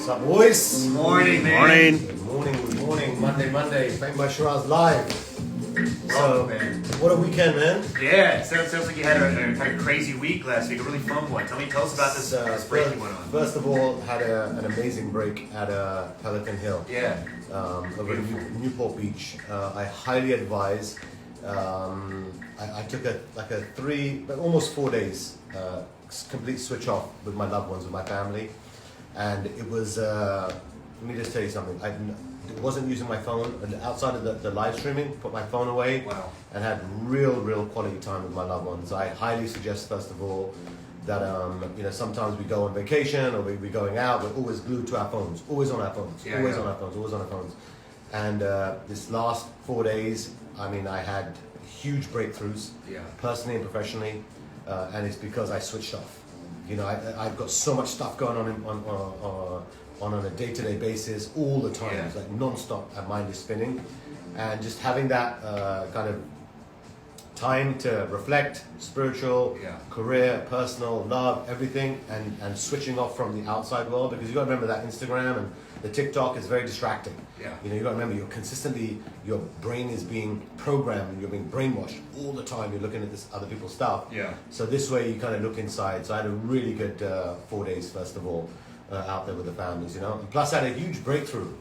up, boys? Good morning, man. Morning. Good morning. Monday. Fame by Sheeraz live. So, man. what a weekend, man. Yeah, it sounds like you had a crazy week last week, a really fun one. Tell us about this break you went on. First of all, had an amazing break at Pelican Hill. Yeah. Over in Newport Beach. I highly advise. I took almost 4 days complete switch off with my loved ones, with my family, and it was. Let me just tell you something. I wasn't using my phone outside of the live streaming. Put my phone away. Wow. And had real quality time with my loved ones. I highly suggest, first of all, that sometimes we go on vacation or we're going out. We're always glued to our phones. Always on our phones. Always on our phones. And this last 4 days, I mean, I had huge breakthroughs, personally and professionally, and it's because I switched off. You know, I've got so much stuff going on a day-to-day basis, all the time. It's like non-stop. My mind is spinning, and just having that kind of time to reflect, spiritual, career, personal, love, everything, and switching off from the outside world, because you got to remember that Instagram and the TikTok is very distracting. You know, you got to remember your brain is being programmed, you're being brainwashed all the time. You're looking at this other people's stuff. So this way you kind of look inside. So I had a really good 4 days, first of all, out there with the families, you know. And plus I had a huge breakthrough.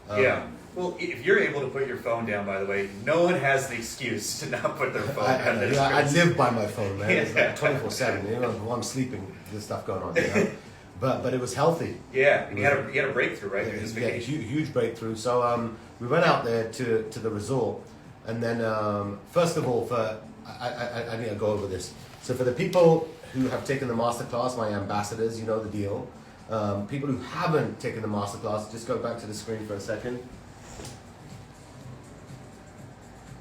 Well, if you're able to put your phone down, by the way, no one has the excuse to not put their phone down. I live by my phone, man. It's like 24/7. You know, while I'm sleeping, there's stuff going on. You know? But it was healthy. Yeah, you had a breakthrough, right? This vacation. Huge breakthrough. So we went out there to the resort, and then first of all, I need to go over this. So for the people who have taken the masterclass, my ambassadors, you know the deal. People who haven't taken the masterclass, just go back to the screen for a second.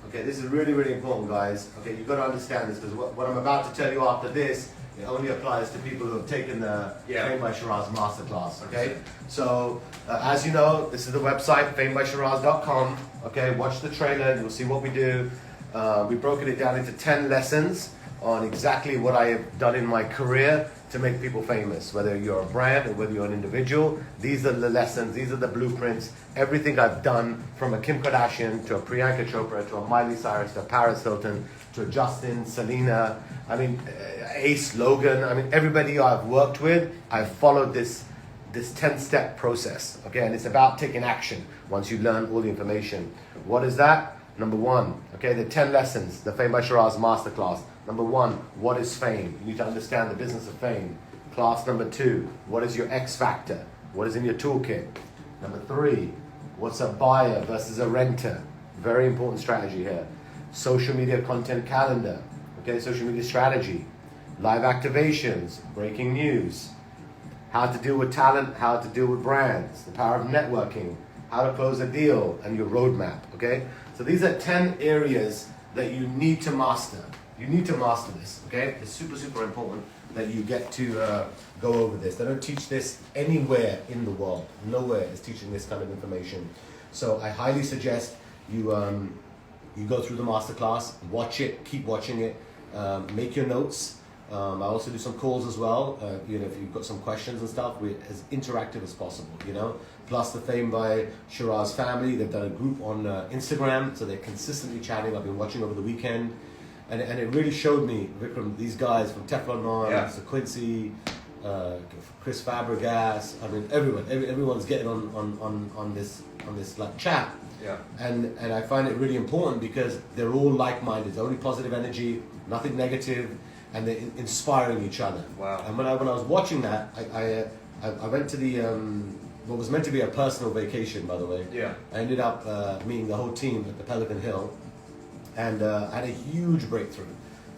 Okay, this is really important, guys. Okay, you've got to understand this, because what I'm about to tell you after this, it only applies to people who have taken the Fame by Sheeraz masterclass. Okay, so as you know, this is the website, famebysheeraz.com. Okay, watch the trailer, you'll see what we do. We've broken it down into 10 lessons on exactly what I have done in my career to make people famous. Whether you're a brand or whether you're an individual, these are the lessons, these are the blueprints. Everything I've done, from a Kim Kardashian to a Priyanka Chopra to a Miley Cyrus to a Paris Hilton to a Justin, Selena, I mean, Ace, Logan, I mean, everybody I've worked with, I've followed this 10-step process, okay? And it's about taking action once you learn all the information. What is that? Number one, okay, the 10 lessons, the Fame by Sheeraz masterclass. Number one, what is fame? You need to understand the business of fame. Class number 2, what is your X factor? What is in your toolkit? Number 3, what's a buyer versus a renter? Very important strategy here. Social media content calendar, okay, social media strategy. Live activations, breaking news. How to deal with talent, how to deal with brands. The power of networking, how to close a deal, and your roadmap, okay? So these are 10 areas that you need to master. You need to master this, okay? It's super important that you get to go over this. They don't teach this anywhere in the world. Nowhere is teaching this kind of information. So I highly suggest you go through the masterclass, watch it, keep watching it, make your notes. I also do some calls as well. You know, if you've got some questions and stuff, we're as interactive as possible, you know. Plus the Fame by Sheeraz family, they've done a group on Instagram, so they're consistently chatting. I've been watching over the weekend. And it really showed me, Vikram, these guys from Teflon Mons, to Quincy, Chris Fabregas. I mean, everyone's getting on this like chat. And I find it really important because they're all like-minded. It's only positive energy, nothing negative, and they're inspiring each other. Wow. And when I was watching that, I went to the what was meant to be a personal vacation, by the way. I ended up meeting the whole team at the Pelican Hill. And had a huge breakthrough.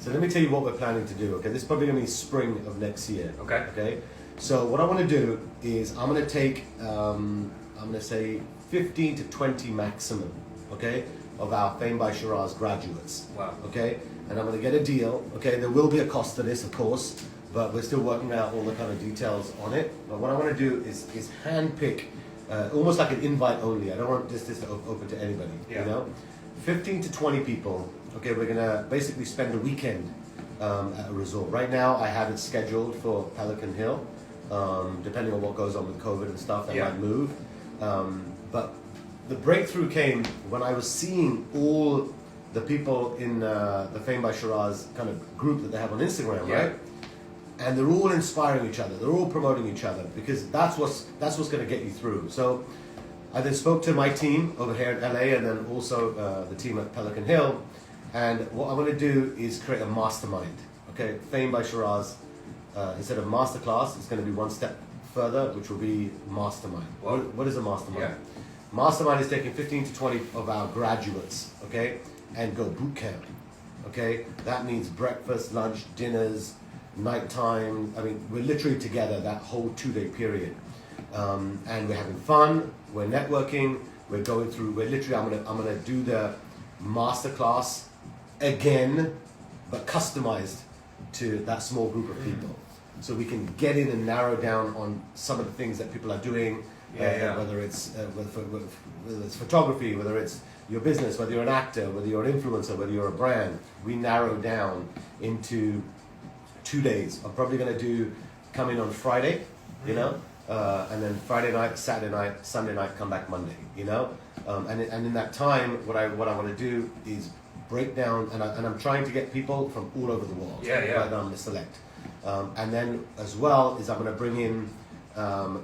So let me tell you what we're planning to do. Okay, this is probably going to be spring of next year. Okay. So what I want to do is I'm going to take, I'm going to say 15 to 20 maximum, okay, of our Fame by Sheeraz graduates. Wow. Okay, and I'm going to get a deal. Okay, there will be a cost to this, of course, but we're still working out all the kind of details on it. But what I want to do is handpick, almost like an invite only. I don't want this to open to anybody. You know. 15 to 20 people. Okay, we're gonna basically spend a weekend at a resort. Right now, I have it scheduled for Pelican Hill. depending on what goes on with COVID and stuff, that might move. But the breakthrough came when I was seeing all the people in the Fame by Sheeraz kind of group that they have on Instagram, right? And they're all inspiring each other. They're all promoting each other because that's what's going to get you through. So I then spoke to my team over here in LA and then also the team at Pelican Hill. And what I'm going to do is create a mastermind. Okay, Fame by Sheeraz. Instead of masterclass, it's going to be one step further, which will be mastermind. What is a mastermind? Mastermind is taking 15 to 20 of our graduates, okay, and go boot camp. Okay, that means breakfast, lunch, dinners, nighttime. I mean, we're literally together that whole 2-day period, and we're having fun. We're networking. We're going through. We're literally. I'm gonna do the masterclass again, but customized to that small group of people, so we can get in and narrow down on some of the things that people are doing. Whether it's whether it's photography, whether it's your business, whether you're an actor, whether you're an influencer, whether you're a brand, we narrow down into 2 days. I'm probably going to come in on Friday, you know, and then Friday night, Saturday night, Sunday night, come back Monday, you know, and in that time, what I want to do is break down, and I'm trying to get people from all over the world. Right now I'm going to select, and then as well is I'm going to bring in.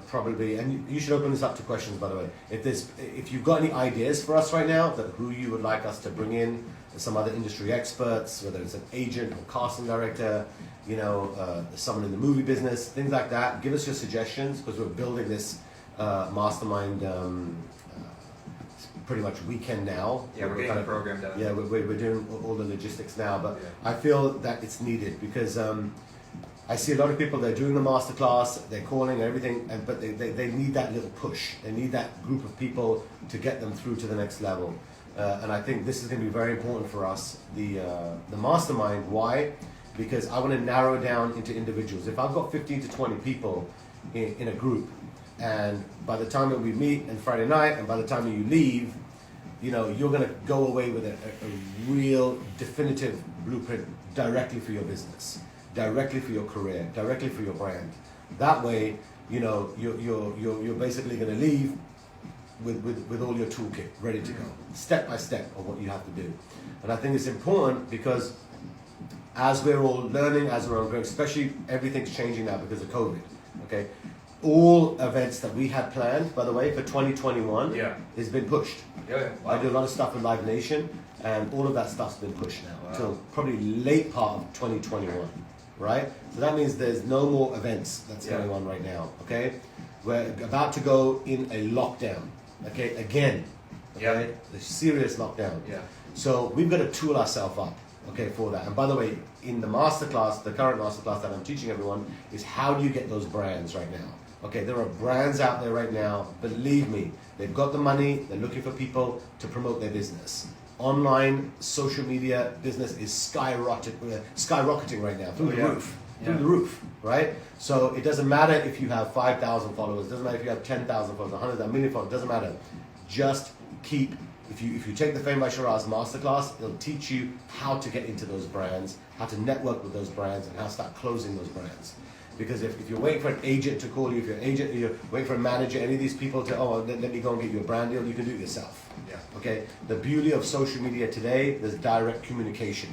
Probably, and you should open this up to questions, by the way. If you've got any ideas for us right now, that who you would like us to bring in, some other industry experts, whether it's an agent or casting director, you know, someone in the movie business, things like that. Give us your suggestions because we're building this mastermind pretty much weekend now. Yeah, we're getting the program done. Yeah, we're doing all the logistics now, but I feel that it's needed because. I see a lot of people, they're doing the masterclass, they're calling everything, but they need that little push. They need that group of people to get them through to the next level. And I think this is going to be very important for us, the mastermind. Why? Because I want to narrow down into individuals. If I've got 15 to 20 people in a group, and by the time that we meet on Friday night, and by the time that you leave, you know, you're going to go away with a real definitive blueprint directly for your business. Directly for your career, directly for your brand. That way, you know, you're basically going to leave with all your toolkit ready to go, step by step of what you have to do. And I think it's important because as we're all learning, as we're all growing, especially everything's changing now because of COVID. Okay, all events that we had planned, by the way, for 2021, has been pushed. Wow. I do a lot of stuff with Live Nation, and all of that stuff's been pushed now until probably late part of 2021. Right? So that means there's no more events that's going on right now, okay? We're about to go in a lockdown, okay? Again, okay? The serious lockdown. So we've got to tool ourselves up, okay, for that. And by the way, in the masterclass, the current masterclass that I'm teaching everyone is how do you get those brands right now? Okay, there are brands out there right now, believe me, they've got the money, they're looking for people to promote their business. Online social media business is skyrocketing right now through the roof, through the roof, right? So it doesn't matter if you have 5,000 followers, it doesn't matter if you have 10,000 followers, 100,000, 1,000,000 followers, it doesn't matter. Just keep. If you take the Fame by Sheeraz masterclass, it'll teach you how to get into those brands, how to network with those brands, and how to start closing those brands. Because if you're waiting for an agent to call you, if you're waiting for a manager, any of these people to, let me go and get you a brand deal, you can do it yourself. Okay? The beauty of social media today, there's direct communication.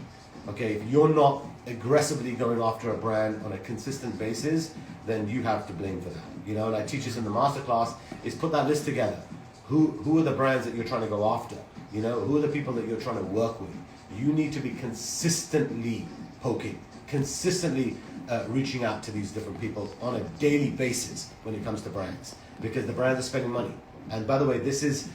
Okay? If you're not aggressively going after a brand on a consistent basis, then you have to blame for that. You know, and I teach this in the masterclass, is put that list together. Who are the brands that you're trying to go after? You know, who are the people that you're trying to work with? You need to be consistently poking, consistently reaching out to these different people on a daily basis when it comes to brands, because the brands are spending money. And by the way, this is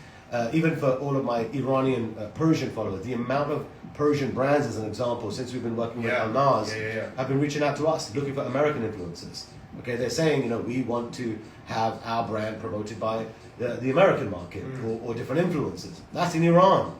even for all of my Iranian Persian followers, the amount of Persian brands, as an example, since we've been working with Al-Nas, have been reaching out to us looking for American influencers. Okay, they're saying, you know, we want to have our brand promoted by the American market or different influencers. That's in Iran,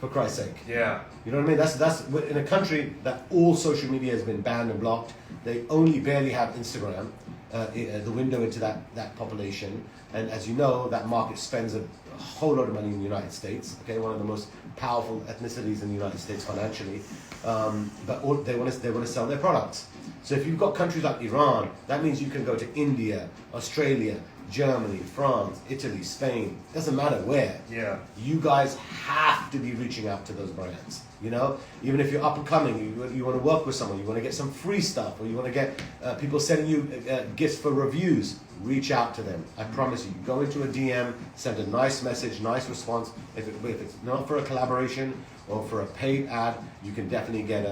for Christ's sake. You know what I mean? That's in a country that all social media has been banned and blocked. They only barely have Instagram, the window into that population. And as you know, that market spends a whole lot of money in the United States. Okay, one of the most powerful ethnicities in the United States financially. But they want to sell their products. So if you've got countries like Iran, that means you can go to India, Australia, Germany, France, Italy, Spain, doesn't matter where. Yeah. You guys have to be reaching out to those brands. You know, even if you're up and coming, you want to work with someone, you want to get some free stuff, or you want to get people sending you gifts for reviews, reach out to them. I promise you, go into a DM, send a nice message, nice response. If it's not for a collaboration or for a paid ad, you can definitely get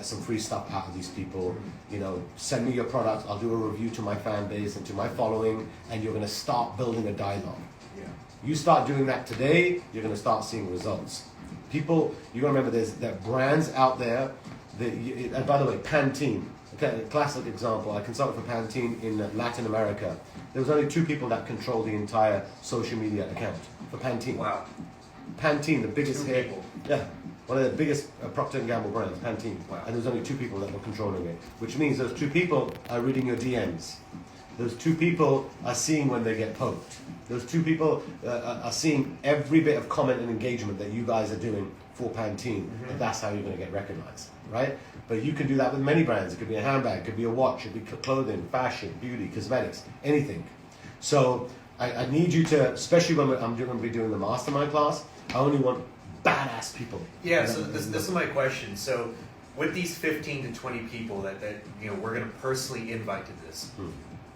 some free stuff out of these people. You know, send me your products, I'll do a review to my fan base and to my following, and you're going to start building a dialogue. Yeah. You start doing that today, you're going to start seeing results. People, you gotta remember, there are brands out there and by the way, Pantene, okay, a classic example. I consulted for Pantene in Latin America. There was only 2 people that controlled the entire social media account for Pantene. Wow. Pantene, the biggest 2 hair, people. yeah, one of the biggest Procter & Gamble brands, Pantene. Wow. And there was only 2 people that were controlling it, which means those 2 people are reading your DMs. Those 2 people are seeing when they get poked. Those 2 people are seeing every bit of comment and engagement that you guys are doing for Pantene, and that's how you're going to get recognized, right? But you can do that with many brands. It could be a handbag, it could be a watch, it could be clothing, fashion, beauty, cosmetics, anything. So I need you to, especially when I'm going to be doing the Mastermind class, I only want badass people. Yeah, so this is my question. So with these 15 to 20 people that you know we're going to personally invite to this,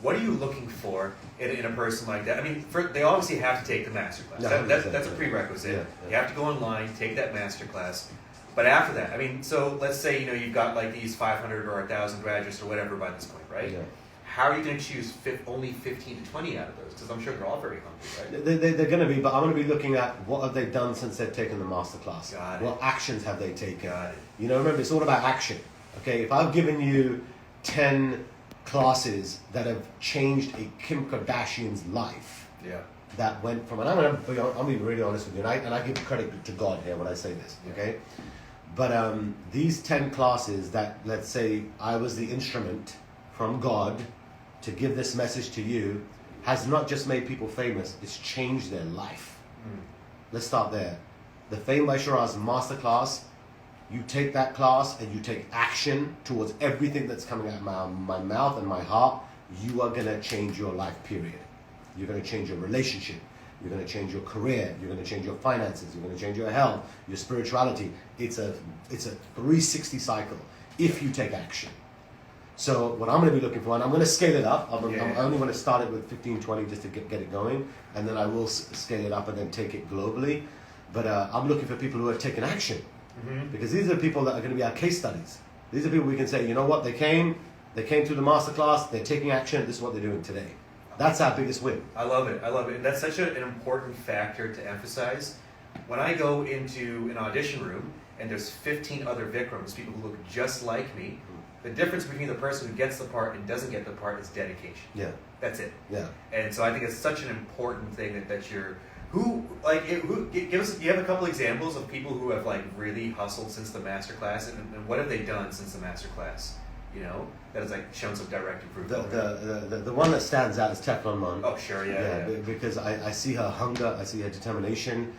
what are you looking for in a person like that? I mean, they obviously have to take the masterclass. Yeah, That's a prerequisite. Yeah. You have to go online, take that masterclass. But after that, I mean, so let's say you've got like these 500 or 1,000 graduates or whatever by this point, right? Yeah. How are you going to choose only 15 to 20 out of those? Because I'm sure they're all very hungry, right? They're going to be, but I'm going to be looking at what have they done since they've taken the masterclass. Got it. What actions have they taken? Got it. You know, remember, it's all about action. Okay, if I've given you 10 classes that have changed a Kim Kardashian's life, Yeah. that went from, and I'm being really honest with you, and I give credit to God here when I say this, okay? But these 10 classes that, let's say, I was the instrument from God to give this message to you, has not just made people famous, it's changed their life. Let's start there. The Fame by Sheeraz Masterclass, you take that class and you take action towards everything that's coming out of my mouth and my heart, you are going to change your life, period. You're going to change your relationship. You're going to change your career. You're going to change your finances. You're going to change your health, your spirituality. It's a 360 cycle if you take action. So what I'm going to be looking for, and I'm going to scale it up. I only want to start it with 15, 20 just to get it going, and then I will scale it up and then take it globally. But I'm looking for people who have taken action. Because these are the people that are going to be our case studies. These are people we can say, you know what, they came through the masterclass, they're taking action, this is what they're doing today. That's our biggest win. I love it. And that's such an important factor to emphasize. When I go into an audition room and there's 15 other Vikrams, people who look just like me, the difference between the person who gets the part and doesn't get the part is dedication. Yeah. That's it. Yeah. And so I think it's such an important thing that you're... give us, you have a couple examples of people who have like really hustled since the masterclass, and what have they done since the masterclass? You know, that has like shown some direct improvement. The one that stands out is Teflon Mon. Oh sure, yeah. Because I see her hunger, I see her determination.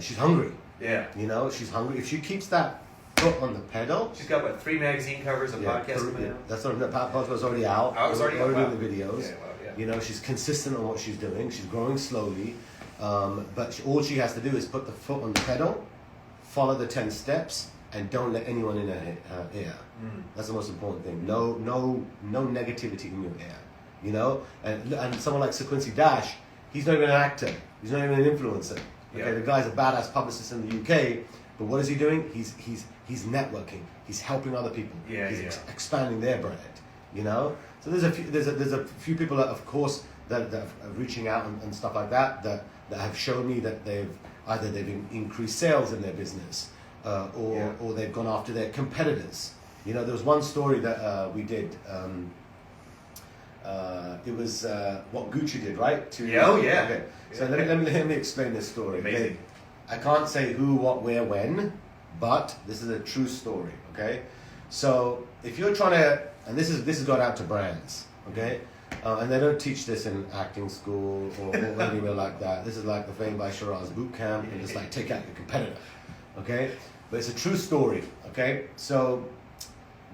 She's hungry. Yeah. You know, she's hungry. If she keeps that foot on the pedal. She's got what, 3 magazine covers, a podcast coming out? That's already, the podcast was already out. Oh, it was already out. Doing the videos. Yeah, wow, yeah. You know, she's consistent on what she's doing. She's growing slowly. But all she has to do is put the foot on the pedal, follow the 10 steps, and don't let anyone in her ear. That's the most important thing. No negativity in your ear. You know, and someone like Sequency Dash, he's not even an actor. He's not even an influencer. Okay, the guy's a badass publicist in the UK. But what is he doing? He's networking. He's helping other people. He's expanding their brand. You know. So there's a few people that, of course, that are reaching out and stuff like that have shown me that they've increased sales in their business, or they've gone after their competitors. You know, there was one story that we did. It was what Gucci did, right? Okay. So let me explain this story. Amazing. I can't say who, what, where, when, but this is a true story. Okay. So if you're trying to, and this has gone out to brands. Okay. And they don't teach this in acting school or anywhere like that. This is like the Fame by Sheeraz boot camp, and just like take out your competitor, okay? But it's a true story, okay? So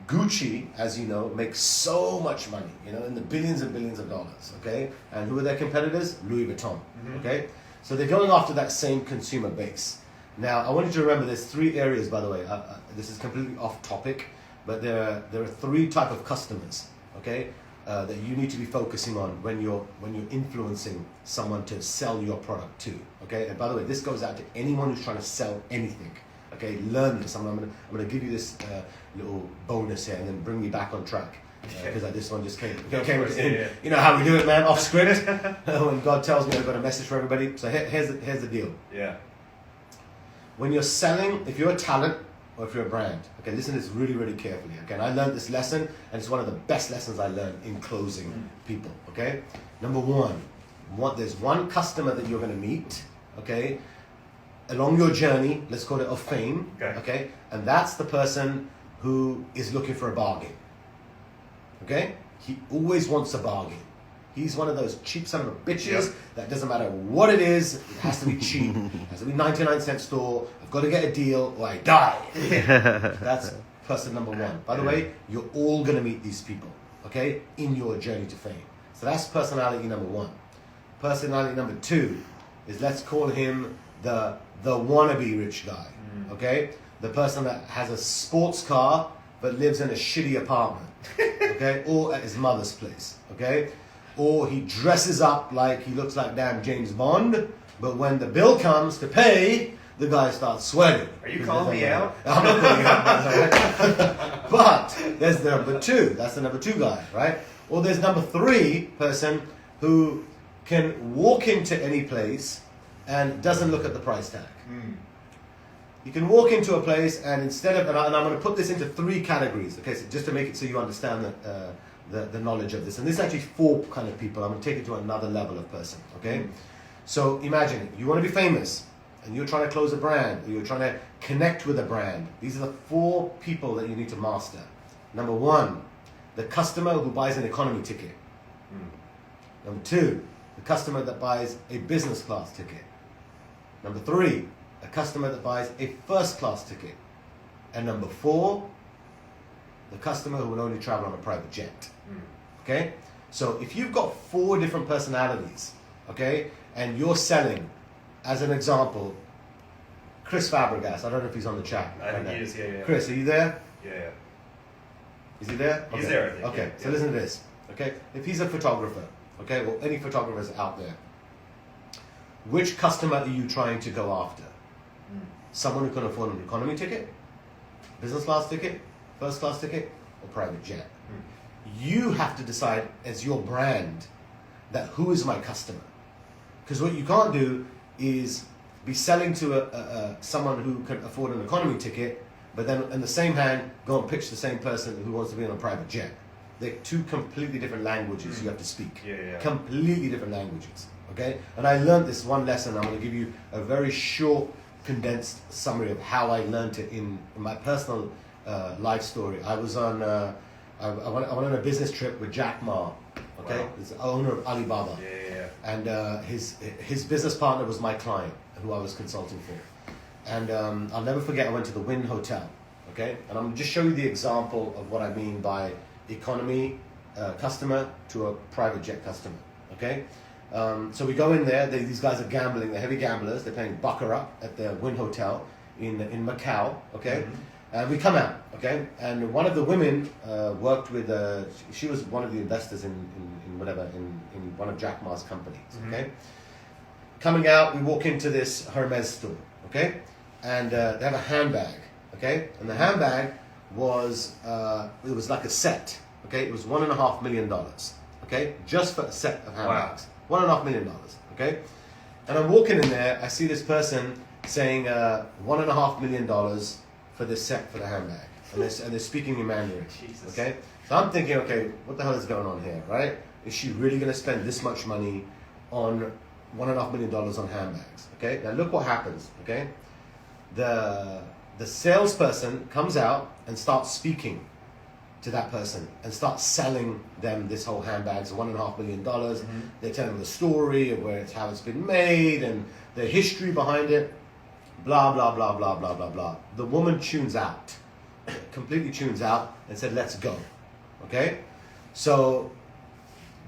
Gucci, as you know, makes so much money, in the billions and billions of dollars, okay? And who are their competitors? Louis Vuitton, okay? So they're going after that same consumer base. Now, I want you to remember there's 3 areas, by the way. This is completely off topic, but there are 3 type of customers, okay, that you need to be focusing on when you're influencing someone to sell your product to, okay? And by the way, this goes out to anyone who's trying to sell anything. Okay, learn this. I'm gonna give you this little bonus here, and then bring me back on track because this one just came. Yeah. You know how we do it, man. Off script. When God tells me I've got a message for everybody. So here's the deal. Yeah. When you're selling, if you're a talent or if you're a brand, okay, listen to this really, really carefully. Okay, and I learned this lesson, and it's one of the best lessons I learned in closing people. Okay, number one, there's one customer that you're gonna meet. Okay. Along your journey, let's call it of fame, okay? And that's the person who is looking for a bargain, okay? He always wants a bargain. He's one of those cheap son of a bitches that doesn't matter what it is, it has to be cheap. It has to be 99-cent store, I've got to get a deal or I die. That's person number 1. By the way, you're all going to meet these people, okay? In your journey to fame. So that's personality number 1. Personality number 2 is, let's call him the wannabe rich guy, okay? The person that has a sports car but lives in a shitty apartment, okay? Or at his mother's place, okay? Or he dresses up like he looks like damn James Bond, but when the bill comes to pay, the guy starts sweating. Are you calling me out? I'm not calling you out, but there's the number 2. That's the number 2 guy, right? Or there's number 3 person who can walk into any place and doesn't look at the price tag. You can walk into a place and instead of, and I'm going to put this into 3 categories, okay, so just to make it so you understand the knowledge of this. And this is actually 4 kind of people. I'm going to take it to another level of person, okay? So imagine you want to be famous and you're trying to close a brand, or you're trying to connect with a brand. These are the 4 people that you need to master. Number 1, the customer who buys an economy ticket. Number 2, the customer that buys a business class ticket. Number 3, a customer that buys a first class ticket. And number 4, the customer who will only travel on a private jet. Okay? So if you've got 4 different personalities, okay, and you're selling, as an example, Chris Fabregas, I don't know if he's on the chat. I think he is, yeah. Chris, are you there? Yeah. Is he there? He's there, I think. Okay, yeah. so listen to this. Okay, if he's a photographer, okay, or any photographers out there, which customer are you trying to go after? Someone who can afford an economy ticket, business class ticket, first class ticket, or private jet? You have to decide as your brand that who is my customer. Because what you can't do is be selling to someone who can afford an economy ticket, but then in the same hand go and pitch the same person who wants to be on a private jet. They're 2 completely different languages you have to speak. Yeah. Completely different languages. Okay? And I learned this one lesson. I'm going to give you a very short, condensed summary of how I learned it in my personal life story. I was on, I went on a business trip with Jack Ma. Okay? Wow. He's the owner of Alibaba. Yeah. And his business partner was my client, who I was consulting for. And I'll never forget, I went to the Wynn Hotel. Okay? And I'm going to just show you the example of what I mean by economy customer to a private jet customer. Okay? So we go in there, these guys are gambling, they're heavy gamblers, they're playing Baccarat at the Wynn Hotel in Macau, okay? And we come out, okay? And one of the women worked with, she was one of the investors in one of Jack Ma's companies, okay? Coming out, we walk into this Hermes store, okay? And they have a handbag, okay? And the handbag was, it was like a set, okay? It was $1.5 million, okay? Just for a set of handbags. Wow. $1.5 million, okay? And I'm walking in there, I see this person saying $1.5 million for this set for the handbag. And they're speaking in Mandarin, Jesus. okay? So I'm thinking, okay, what the hell is going on here, right? Is she really going to spend this much money on $1.5 million on handbags, okay? Now look what happens, okay? The salesperson comes out and starts speaking to that person and starts selling them this whole handbags, $1.5 million. They tell them the story of how it's been made and the history behind it, blah, blah, blah, blah, blah, blah, blah. The woman tunes out, completely tunes out and said, let's go. Okay? So,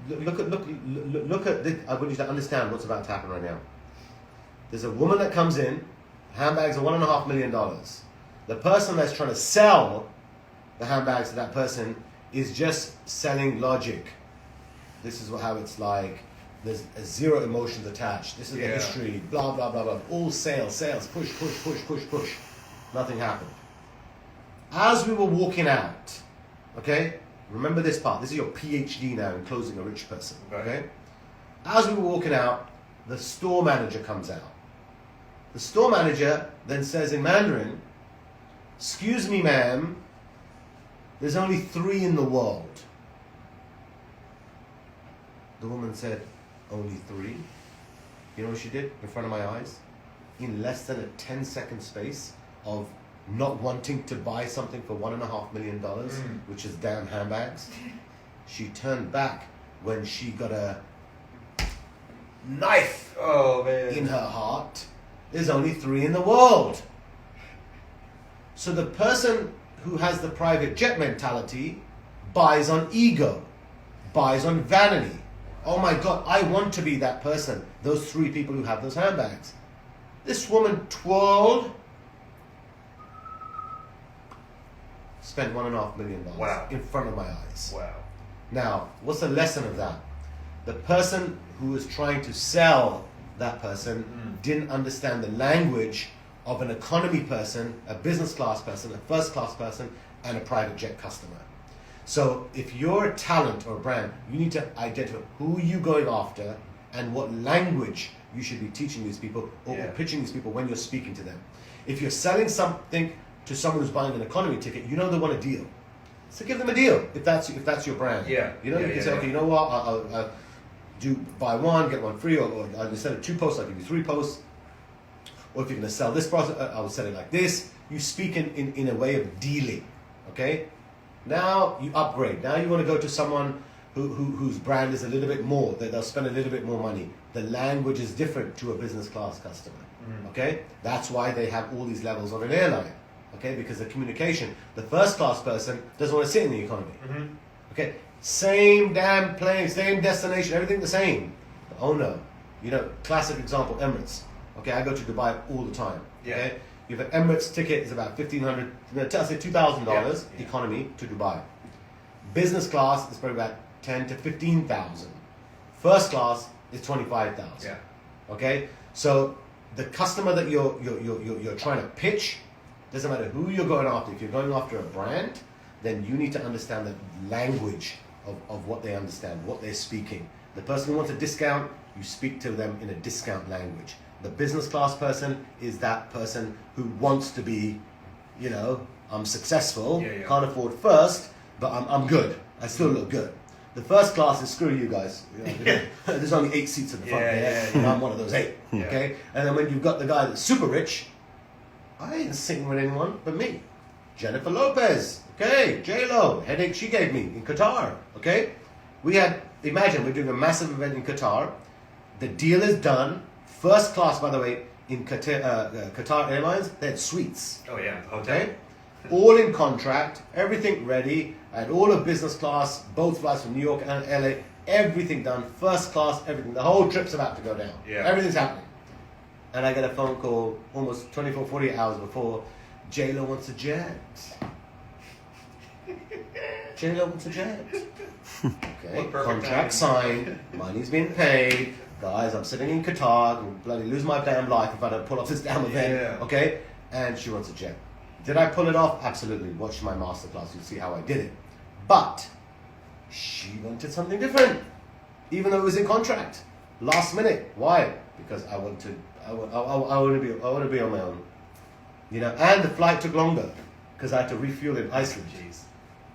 look at this. I want you to understand what's about to happen right now. There's a woman that comes in, handbags are $1.5 million. The person that's trying to sell the handbags to that person is just selling logic. This is how it's like. There's zero emotions attached. This is the history, blah, blah, blah, blah. All sales, push. Nothing happened. As we were walking out, okay? Remember this part. This is your PhD now in closing a rich person, okay? As we were walking out, the store manager comes out. The store manager then says in Mandarin, "Excuse me, ma'am, there's only 3 in the world." The woman said, "Only 3? You know what she did in front of my eyes? In less than a 10-second space of not wanting to buy something for $1.5 million, which is damn handbags, she turned back when she got a knife in her heart. There's only 3 in the world." So the person who has the private jet mentality buys on ego, buys on vanity. Oh my God, I want to be that person. Those 3 people who have those handbags. This woman twirled, spent $1.5 million in front of my eyes. Wow. Now, what's the lesson of that? The person who was trying to sell that person didn't understand the language of an economy person, a business class person, a first class person, and a private jet customer. So if you're a talent or a brand, you need to identify who you're going after and what language you should be teaching these people or pitching these people when you're speaking to them. If you're selling something to someone who's buying an economy ticket, you know they want a deal. So give them a deal if that's your brand. Yeah. You know, you can say, okay, you know what, I'll do buy 1, get 1 free, or instead of 2 posts, I'll give you 3 posts. Or if you're going to sell this product, I will sell it like this. You speak in a way of dealing, okay? Now you upgrade. Now you want to go to someone whose brand is a little bit more, that they'll spend a little bit more money. The language is different to a business class customer, okay? That's why they have all these levels on an airline, okay? Because the communication, the first class person doesn't want to sit in the economy, okay? Same damn plane, same destination, everything the same. But oh no, you know, classic example, Emirates. Okay, I go to Dubai all the time. Okay, you have an Emirates ticket is about $1,500, let's say $2,000 economy to Dubai. Business class is probably about $10,000 to $15,000. First class is $25,000. Yeah. Okay, so the customer that you're trying to pitch, doesn't matter who you're going after. If you're going after a brand, then you need to understand the language of what they understand, what they're speaking. The person who wants a discount, you speak to them in a discount language. The business class person is that person who wants to be, you know, I'm successful, can't afford first, but I'm good. I still look good. The first class is screw you guys. You know, there's only 8 seats in the front. I'm one of those 8. Okay, and then when you've got the guy that's super rich, I ain't sitting with anyone but me. Jennifer Lopez. Okay, J-Lo, headache she gave me in Qatar. Okay, imagine we're doing a massive event in Qatar. The deal is done. First class, by the way, in Qatar Airlines, they had suites. Oh yeah, hotel. Okay, all in contract, everything ready. I had all of business class, both flights from New York and LA, everything done, first class, everything. The whole trip's about to go down. Yeah. Everything's happening. And I get a phone call almost 24, 48 hours before, J-Lo wants a jet. J-Lo wants a jet. Okay, contract signed, money's been paid. Guys, I'm sitting in Qatar, and bloody lose my damn life if I don't pull off this damn event. Okay? And she wants a jet. Did I pull it off? Absolutely. Watch my masterclass, you'll see how I did it. But she wanted something different, even though it was in contract. Last minute. Why? Because I want to be on my own. You know, and the flight took longer because I had to refuel in Iceland. Jeez.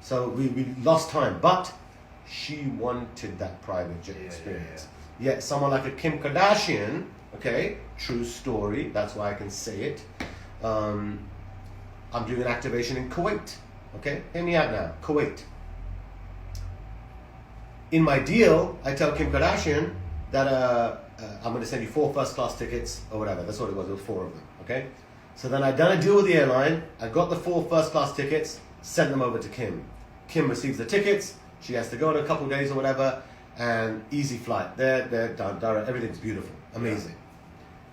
So we lost time, but she wanted that private jet experience. Yet someone like a Kim Kardashian, okay, true story, that's why I can say it. I'm doing an activation in Kuwait, okay? Hear me out now, Kuwait. In my deal, I tell Kim Kardashian that I'm going to send you 4 first class tickets or whatever. That's what it was 4 of them, okay? So then I done a deal with the airline. I got the 4 first class tickets. sent them over to Kim. Kim receives the tickets. She has to go in a couple of days or whatever, and easy flight. They're done, direct. Everything's beautiful, amazing.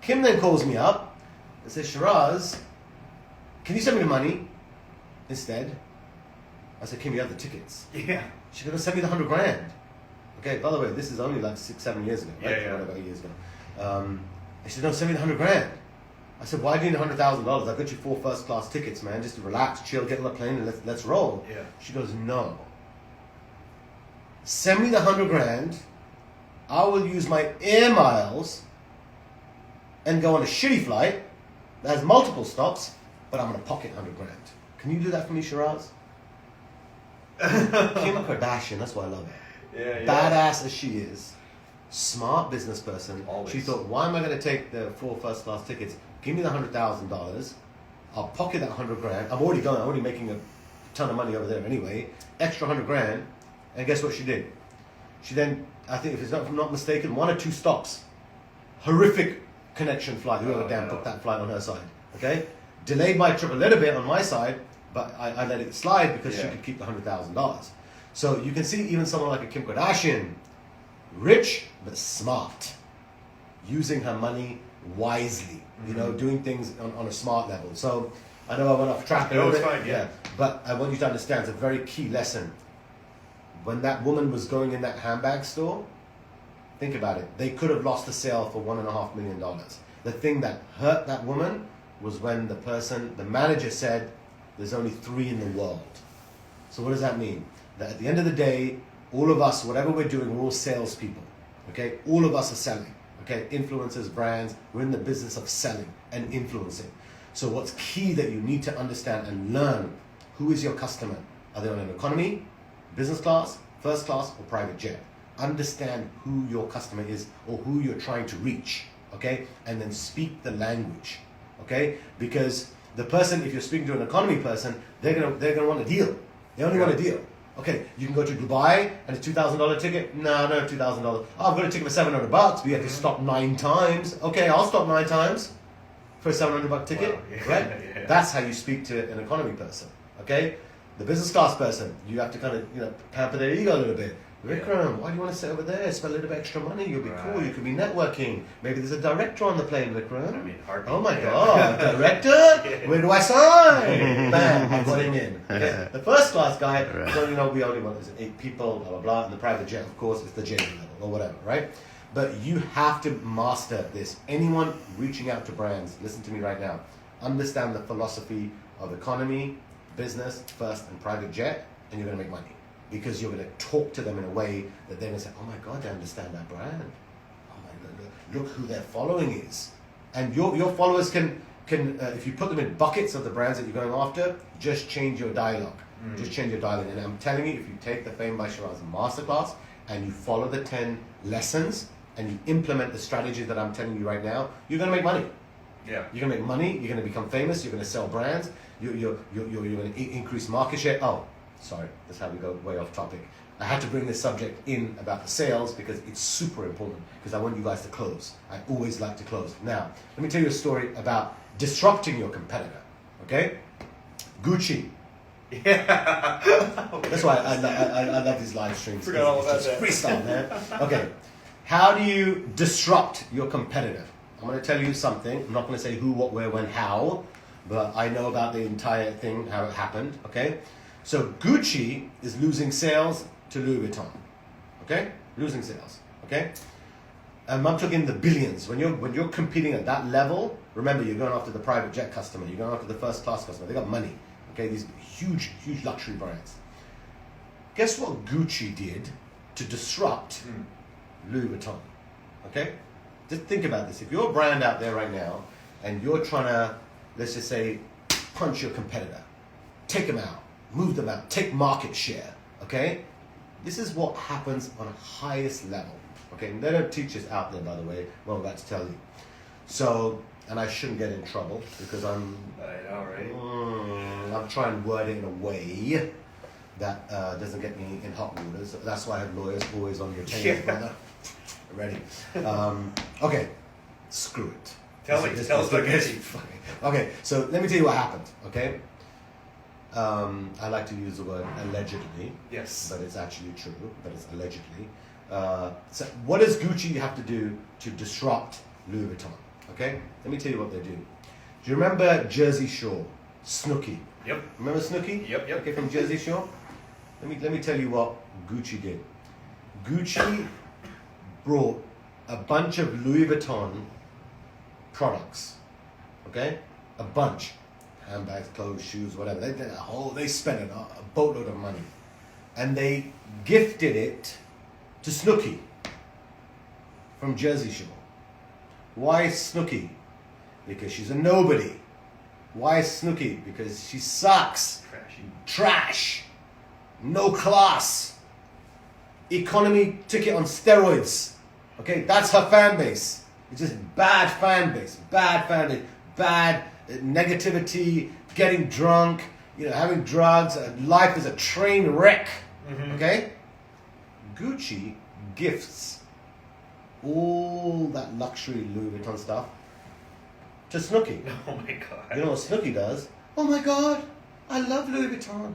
Kim then calls me up and says, Sheeraz, can you send me the money instead? I said, Kim, you have the tickets. Yeah. She's going to send me the 100 grand. Okay, by the way, this is only like 6-7 years ago, right? Yeah. Whatever, 8 years ago. And she said, no, send me the 100 grand. I said, why do you need $100,000? I got you 4 first-class tickets, man. Just to relax, chill, get on the plane, and let's roll. Yeah. She goes, no. Send me the 100 grand. I will use my air miles and go on a shitty flight that has multiple stops, but I'm going to pocket 100 grand. Can you do that for me, Sheeraz? Kim Kardashian, that's why I love her. Yeah. Badass as she is, smart business person. Always. She thought, why am I going to take the 4 first-class tickets? Give me the $100,000. I'll pocket that 100 grand. I'm already making a ton of money over there anyway. Extra 100 grand. And guess what she did? She then, I think if I'm not mistaken, 1 or 2 stops. Horrific connection flight. Whoever booked that flight on her side. Okay? Delayed my trip a little bit on my side, but I let it slide because she could keep the $100,000. So you can see even someone like a Kim Kardashian, rich but smart, using her money wisely, you know, doing things on a smart level. So I know I went off track a little bit. Fine, yeah. But I want you to understand, it's a very key lesson. When that woman was going in that handbag store, think about it. They could have lost the sale for $1.5 million. The thing that hurt that woman was when the manager said, there's only 3 in the world. So what does that mean? That at the end of the day, all of us, whatever we're doing, we're all salespeople. Okay? All of us are selling. Okay? Influencers, brands, we're in the business of selling and influencing. So what's key that you need to understand and learn, who is your customer? Are they on an economy, business class, first class, or private jet? Understand who your customer is or who you're trying to reach. Okay? And then speak the language. Okay? Because the person, if you're speaking to an economy person, they're gonna want a deal. They only want a deal. Okay, you can go to Dubai and it's $2,000 ticket. No, $2,000. Oh, I've got a ticket for $700, but you have to stop 9 times. Okay, I'll stop 9 times for a $700 ticket. Wow. Yeah. Right? Yeah. That's how you speak to an economy person. Okay, the business class person, you have to kind of pamper their ego a little bit. Vikram, why do you want to sit over there? Spend a little bit extra money. You'll be cool. You could be networking. Maybe there's a director on the plane, Vikram. I mean, heartbeat. Oh my God, director? Where do I sign? Bam, I got him in. Okay? The first class guy, so we only want 8 people, blah blah blah. And the private jet, of course, is the J level or whatever, right? But you have to master this. Anyone reaching out to brands, listen to me right now. Understand the philosophy of economy, business, first, and private jet, and you're going to make money. Because you're going to talk to them in a way that they're going to say, oh my God, they understand that brand. Oh my God, look who their following is. And your followers can if you put them in buckets of the brands that you're going after, just change your dialogue. Just change your dialogue. And I'm telling you, if you take the Fame by Sheeraz Masterclass and you follow the 10 lessons and you implement the strategy that I'm telling you right now, you're going to make money. Yeah. You're going to make money. You're going to become famous. You're going to sell brands. You're going to increase market share. Oh, sorry, that's how we go way off topic. I had to bring this subject in about the sales because it's super important because I want you guys to close. I always like to close. Now, let me tell you a story about disrupting your competitor, okay? Gucci. Yeah. That's why I love these live streams. Forgot all about It's just that. freestyle, man. Okay, how do you disrupt your competitor? I'm going to tell you something. I'm not going to say who, what, where, when, how, but I know about the entire thing, how it happened, okay? So Gucci is losing sales to Louis Vuitton, okay? Losing sales, okay? I'm talking the billions. When you're competing at that level, remember you're going after the private jet customer, you're going after the first class customer. They got money, okay? These huge luxury brands. Guess what Gucci did to disrupt Louis Vuitton, okay? Just think about this. If you're a brand out there right now and you're trying to, let's just say, punch your competitor, take them out, move them out, take market share, okay? This is what happens on a highest level, okay? And they don't teach us out there, by the way, what I'm about to tell you. So, and I shouldn't get in trouble because I know, right? I'm trying to word it in a way that doesn't get me in hot water. So that's why I have lawyers always on your table, brother. Ready? Okay, screw it. Tell us about Gucci. Okay, so let me tell you what happened, okay? I like to use the word allegedly. Yes. But it's actually true, but it's allegedly. So what does Gucci have to do to disrupt Louis Vuitton? Okay, let me tell you what they do. Do you remember Jersey Shore, Snooki? Yep. Remember Snooki? Yep. Okay, from Jersey Shore. Let me tell you what Gucci did. Gucci brought a bunch of Louis Vuitton products. Okay, a bunch, handbags, clothes, shoes, whatever. They did they spent a boatload of money, and they gifted it to Snooki from Jersey Shore. Why Snooki? Because she's a nobody. Why Snooki? Because she sucks. Trashy. Trash. No class. Economy ticket on steroids. Okay, that's her fan base. It's just bad fan base. Bad fan base. Bad negativity, getting drunk, having drugs. Life is a train wreck. Mm-hmm. Okay? Gucci gifts all that luxury Louis Vuitton stuff to Snooki. Oh my God. You know what Snooki does? Oh my God, I love Louis Vuitton.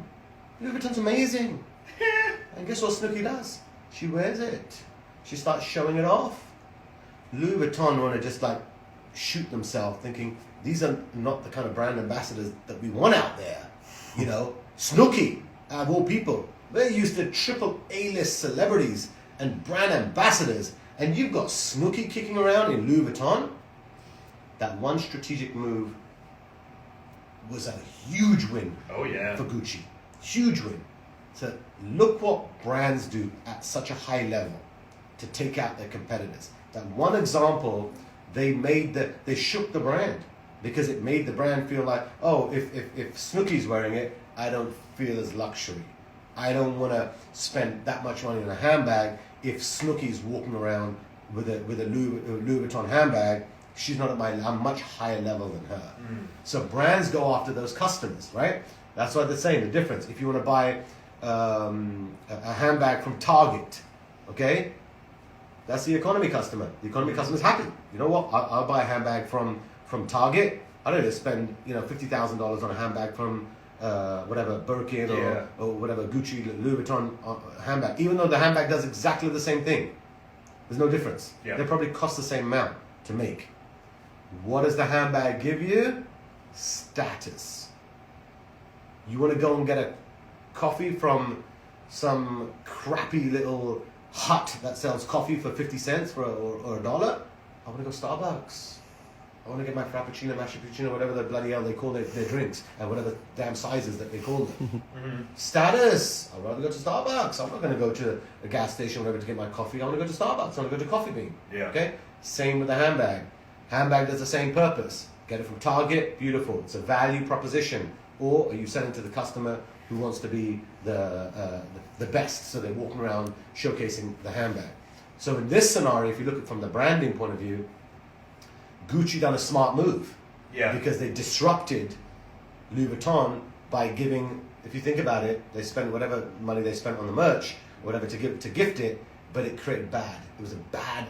Louis Vuitton's amazing. And guess what Snooki does? She wears it. She starts showing it off. Louis Vuitton want to just shoot themselves thinking these are not the kind of brand ambassadors that we want out there. Snooki, out of all people, they're used to triple A-list celebrities and brand ambassadors, and you've got Snooki kicking around in Louis Vuitton. That one strategic move was a huge win. Oh yeah. For Gucci. Huge win. So look what brands do at such a high level to take out their competitors. That one example, they shook the brand because it made the brand feel like, oh, if Snooki's wearing it, I don't feel as luxury. I don't want to spend that much money on a handbag. If Snooki's walking around with a Louis Vuitton handbag, she's not I'm much higher level than her. So brands go after those customers, right? That's what they're saying, the difference. If you want to buy a handbag from Target, okay? That's the economy customer. The economy customer's happy. You know what? I'll buy a handbag from Target. I don't need to spend $50,000 on a handbag from whatever Birkin or whatever Gucci, Louis Vuitton handbag. Even though the handbag does exactly the same thing, there's no difference. Yeah. They probably cost the same amount to make. What does the handbag give you? Status. You want to go and get a coffee from some crappy little hut that sells coffee for 50 cents or $1? I want to go Starbucks. I want to get my frappuccino, mashed cappuccino, whatever the bloody hell they call their drinks, and whatever damn sizes that they call them. Status. I'd rather go to Starbucks. I'm not going to go to a gas station or whatever to get my coffee. I want to go to Starbucks. I want to go to Coffee Bean. Yeah. Okay? Same with the handbag. Handbag does the same purpose. Get it from Target, beautiful. It's a value proposition. Or are you selling to the customer who wants to be the best, so they're walking around showcasing the handbag. So in this scenario, if you look at it from the branding point of view, Gucci done a smart move. Yeah. Because they disrupted Louis Vuitton by giving, if you think about it, they spent whatever money they spent on the merch, whatever to gift it, but it created bad. It was a bad,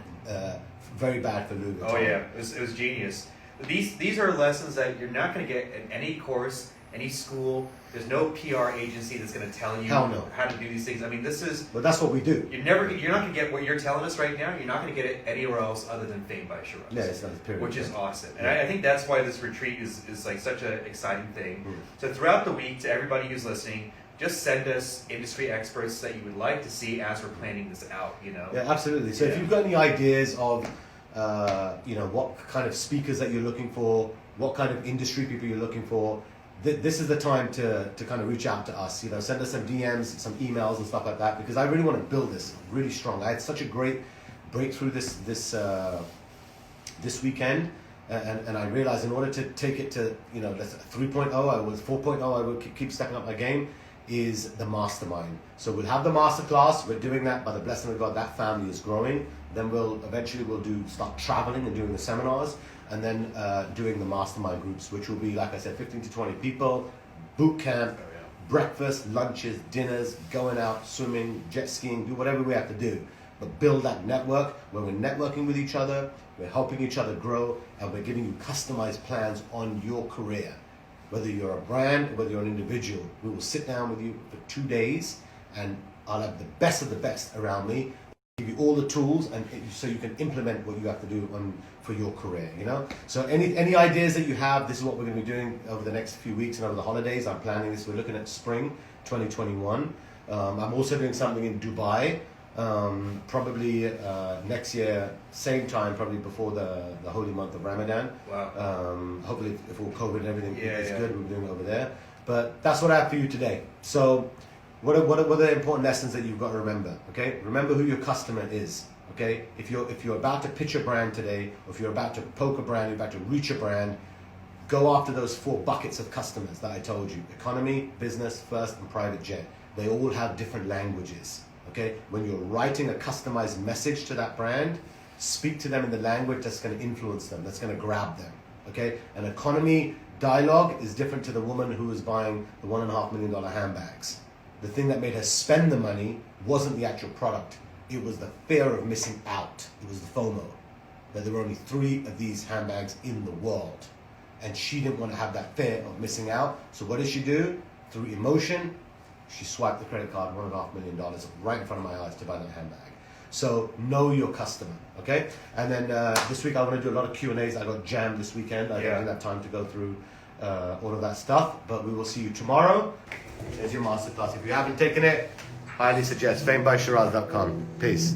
very bad for Louis Vuitton. Oh yeah, it was genius. These are lessons that you're not going to get in any course, any school. There's no PR agency that's going to tell you Hell no. how to do these things. I mean, this is. But that's what we do. You're not going to get what you're telling us right now. You're not going to get it anywhere else other than Fame by Sheeraz. Yeah, it's not period. Which is awesome. And Yeah. I think that's why this retreat is like such an exciting thing. So throughout the week, to everybody who's listening, just send us industry experts that you would like to see as we're planning this out, Yeah, absolutely. So if you've got any ideas of, what kind of speakers that you're looking for, what kind of industry people you're looking for, this is the time to kind of reach out to us. Send us some DMs, some emails and stuff like that, because I really want to build this really strong. I had such a great breakthrough this weekend, and I realized in order to take it to 3.0, I was 4.0, I would keep stepping up my game, is the Mastermind. So we'll have the masterclass. We're doing that by the blessing of God. That family is growing. Then we'll start traveling and doing the seminars, and then doing the mastermind groups, which will be, like I said, 15 to 20 people, boot camp, breakfast, lunches, dinners, going out, swimming, jet skiing, do whatever we have to do. But build that network where we're networking with each other, we're helping each other grow, and we're giving you customized plans on your career. Whether you're a brand or whether you're an individual, we will sit down with you for 2 days, and I'll have the best of the best around me, give you all the tools, and so you can implement what you have to do for your career, you know? So any ideas that you have, this is what we're going to be doing over the next few weeks and over the holidays. I'm planning this. We're looking at spring 2021. I'm also doing something in Dubai, probably next year, same time, probably before the holy month of Ramadan. Wow. Hopefully, if all COVID and everything is good, we're doing it over there. But that's what I have for you today. So what are the important lessons that you've got to remember? Okay, remember who your customer is. Okay, if you're about to pitch a brand today, or if you're about to poke a brand, you're about to reach a brand, go after those 4 buckets of customers that I told you: economy, business, first, and private jet. They all have different languages. Okay, when you're writing a customized message to that brand, speak to them in the language that's going to influence them, that's going to grab them. Okay, an economy dialogue is different to the woman who was buying the $1.5 million handbags. The thing that made her spend the money wasn't the actual product. It was the fear of missing out. It was the FOMO, that there were only 3 of these handbags in the world. And she didn't want to have that fear of missing out. So what did she do? Through emotion, she swiped the credit card, $1.5 million, right in front of my eyes to buy that handbag. So know your customer, okay? And then this week I want to do a lot of Q&As. I got jammed this weekend. I didn't have time to go through all of that stuff. But we will see you tomorrow. There's your masterclass. If you haven't taken it, highly suggest famebyshiraz.com. Peace.